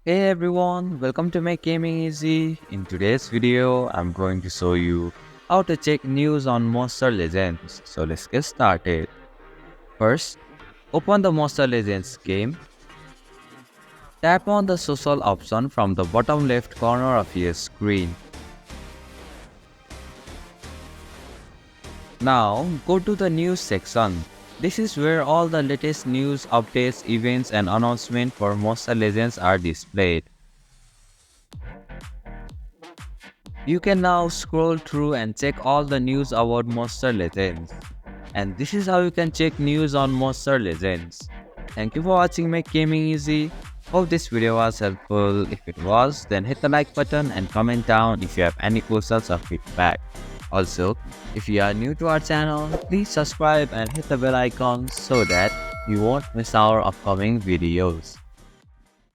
Hey everyone, welcome to Make Gaming Easy. In today's video, I'm going to show you how to check news on Monster Legends. So let's get started. First, open the Monster Legends game. Tap on the social option from the bottom left corner of your screen. Now, go to the news section. This is where all the latest news, updates, events and announcements for Monster Legends are displayed. You can now scroll through and check all the news about Monster Legends. And this is how you can check news on Monster Legends. Thank you for watching Make Gaming Easy. Hope this video was helpful. If it was, then hit the like button and comment down if you have any questions or feedback. Also, if you are new to our channel, please subscribe and hit the bell icon so that you won't miss our upcoming videos.